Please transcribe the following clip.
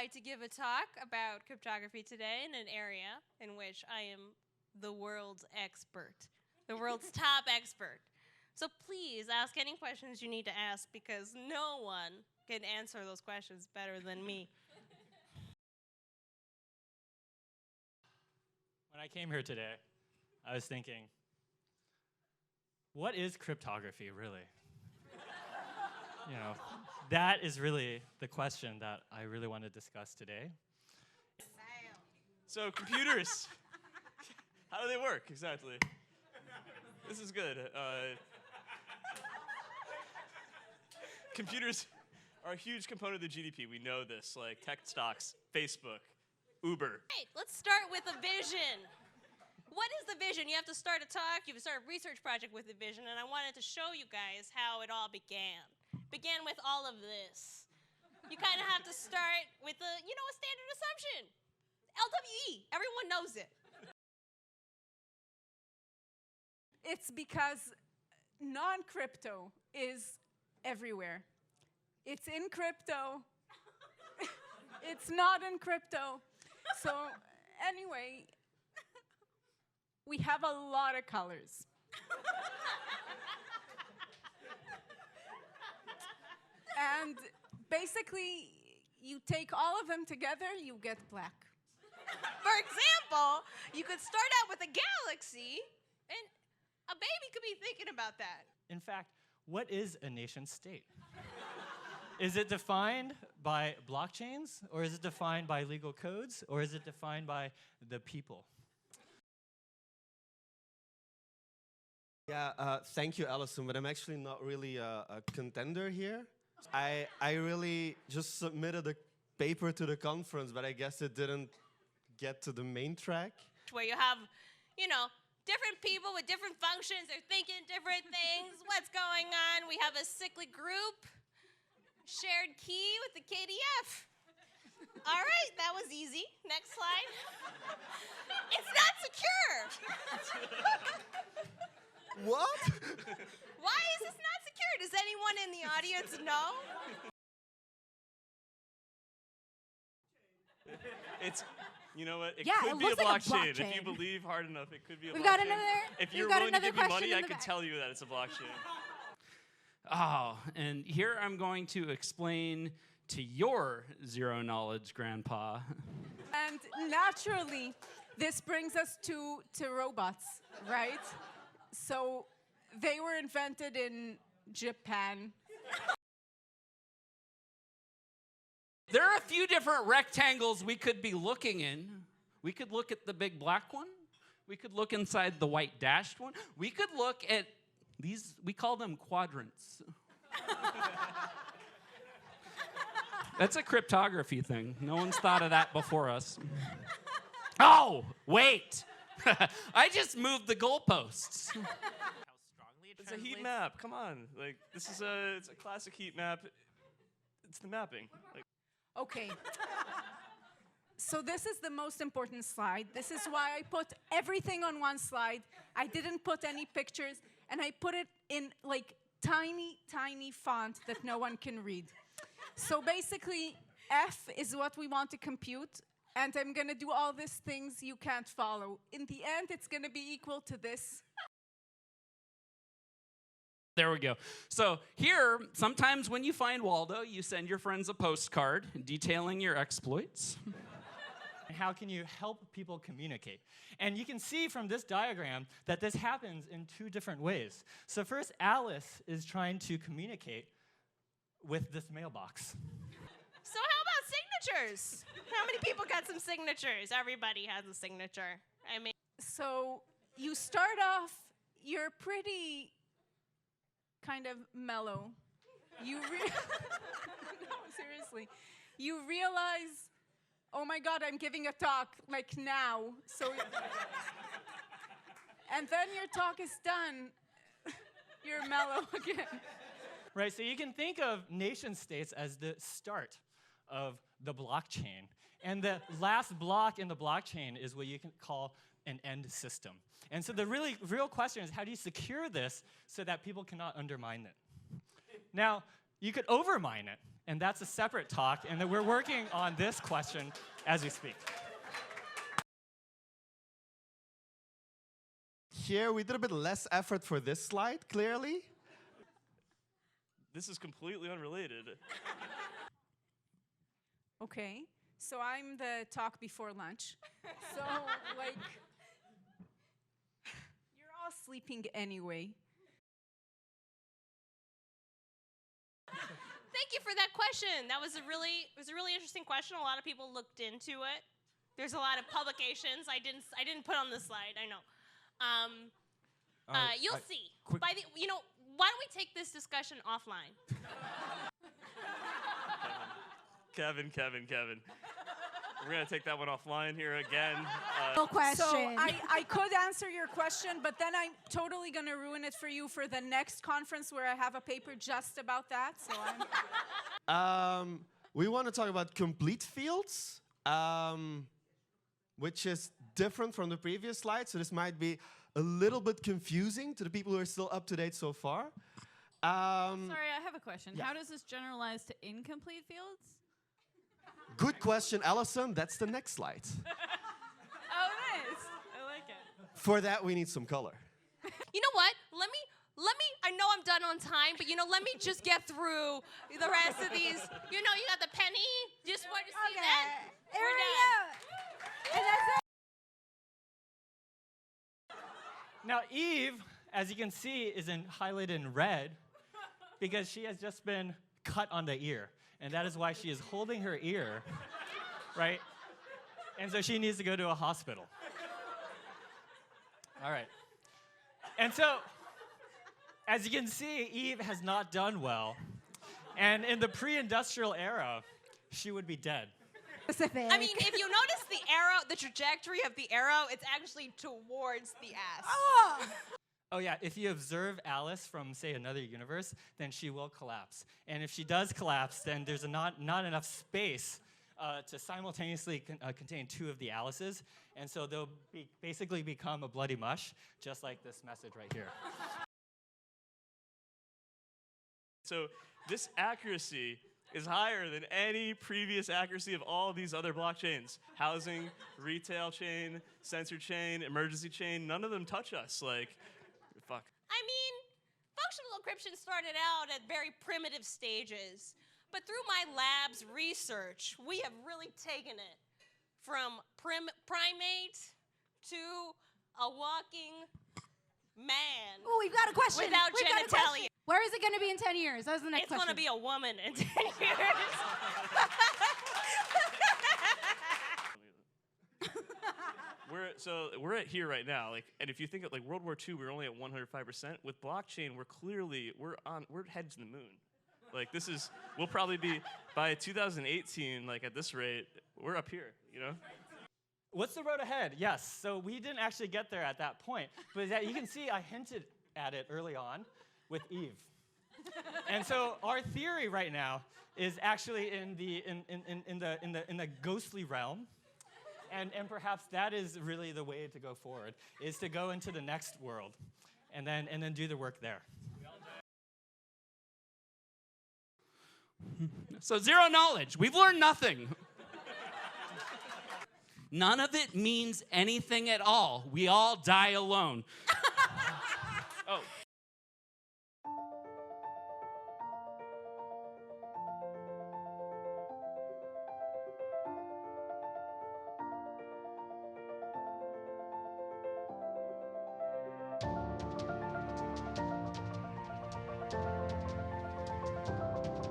like to give a talk about cryptography today in an area in which I am the world's expert, the world's top expert. So please ask any questions you need to ask because no one can answer those questions better than me. When I came here today, I was thinking, what is cryptography really? You know, that is really the question that I really want to discuss today. So computers, how do they work exactly? This is good. Computers are a huge component of the GDP. We know this, like tech stocks, Facebook, Uber. Right, let's start with a vision. What is the vision? You have to start a talk, you have to start a research project with a vision, and I wanted to show you guys how it all began. Began with all of this. You kind of have to start with a standard assumption. LWE, everyone knows it. It's because non-crypto is everywhere. It's in crypto. It's not in crypto. So anyway, we have a lot of colors. And basically, you take all of them together, you get black. For example, you could start out with a galaxy, and a baby could be thinking about that. In fact, what is a nation state? Is it defined by blockchains, or is it defined by legal codes, or is it defined by the people? Yeah, thank you, Allison, but I'm actually not really a contender here. I really just submitted a paper to the conference, but I guess it didn't get to the main track. Where you have, different people with different functions, they're thinking different things. What's going on? We have a cyclic group, shared key with the KDF. All right, that was easy. Next slide. It's not secure. What? Why is this not secure? Does anyone in the audience know? It's, you know what? It Yeah, could it be a looks like a blockchain. If blockchain. you believe hard enough, it could be a We've blockchain. got another. If we've you're got willing to another give me question money, in I the could back. tell you that it's a blockchain. Oh, and here I'm going to explain to your zero knowledge grandpa. And naturally, this brings us to robots, right? So they were invented in Japan. There are a few different rectangles we could be looking in. We could look at the big black one. We could look inside the white dashed one. We could look at these, we call them quadrants. That's a cryptography thing. No one's thought of that before us. Oh, wait. I just moved the goalposts. It's a heat map. Come on. Like, it's a classic heat map. It's the mapping. Like, Okay. So this is the most important slide. This is why I put everything on one slide. I didn't put any pictures, and I put it in like tiny, tiny font that no one can read. So basically, F is what we want to compute, and I'm going to do all these things you can't follow. In the end, it's going to be equal to this. There we go. So here, sometimes when you find Waldo, you send your friends a postcard detailing your exploits. How can you help people communicate? And you can see from this diagram that this happens in two different ways. So first, Alice is trying to communicate with this mailbox. So how about signatures? How many people got some signatures? Everybody has a signature. I mean, So you start off, you're pretty kind of mellow. No, seriously. You realize, oh my God, I'm giving a talk, like now. So, and then your talk is done. You're mellow again. Right, so you can think of nation states as the start of the blockchain. And the last block in the blockchain is what you can call an end system. And so the real question is, how do you secure this so that people cannot undermine it? Now, you could overmine it, and that's a separate talk, and then we're working on this question as we speak. Here, we did a bit less effort for this slide, clearly. This is completely unrelated. Okay, so I'm the talk before lunch. So, like, you're all sleeping anyway. Thank you for that question. That was a really interesting question. A lot of people looked into it. There's a lot of publications I didn't put on the slide. I know. You'll see. By the, why don't we take this discussion offline? Kevin. We're going to take that one offline here again. No question. So I could answer your question, but then I'm totally going to ruin it for you for the next conference where I have a paper just about that. So We want to talk about complete fields, which is different from the previous slide. So this might be a little bit confusing to the people who are still up to date so far. Sorry, I have a question. Yeah. How does this generalize to incomplete fields? Good question, Allison. That's the next slide. Oh, nice. I like it. For that, we need some color. You know what? Let me, I know I'm done on time, but let me just get through the rest of these. You got the penny. Just want to see that? Here We're we done. go. And that's it. Now, Eve, as you can see, is highlighted in red because she has just been cut on the ear. And that is why she is holding her ear, right? And so she needs to go to a hospital. All right. And so, as you can see, Eve has not done well. And in the pre-industrial era, she would be dead. Specific. I mean, if you notice the arrow, the trajectory of the arrow, it's actually towards the ass. Oh yeah, if you observe Alice from, say, another universe, then she will collapse. And if she does collapse, then there's not enough space to simultaneously contain two of the Alices. And so they'll basically become a bloody mush, just like this message right here. So this accuracy is higher than any previous accuracy of all these other blockchains. Housing, retail chain, sensor chain, emergency chain, none of them touch us. Like, fuck. I mean, functional encryption started out at very primitive stages, but through my lab's research, we have really taken it from primate to a walking man. Oh, we've got a question. Without We've got a genitalia. question. Where is it going to be in 10 years? That was the next It's question. going to be a woman in 10 years. We're at here right now, and if you think of World War II, we were only at 105%. With blockchain, we're headed to the moon. We'll probably be by 2018, at this rate, we're up here, What's the road ahead? Yes, so we didn't actually get there at that point, but you can see I hinted at it early on with Eve. And so our theory right now is actually in the ghostly realm. And perhaps that is really the way to go forward, is to go into the next world and then do the work there. So zero knowledge. We've learned nothing. None of it means anything at all. We all die alone.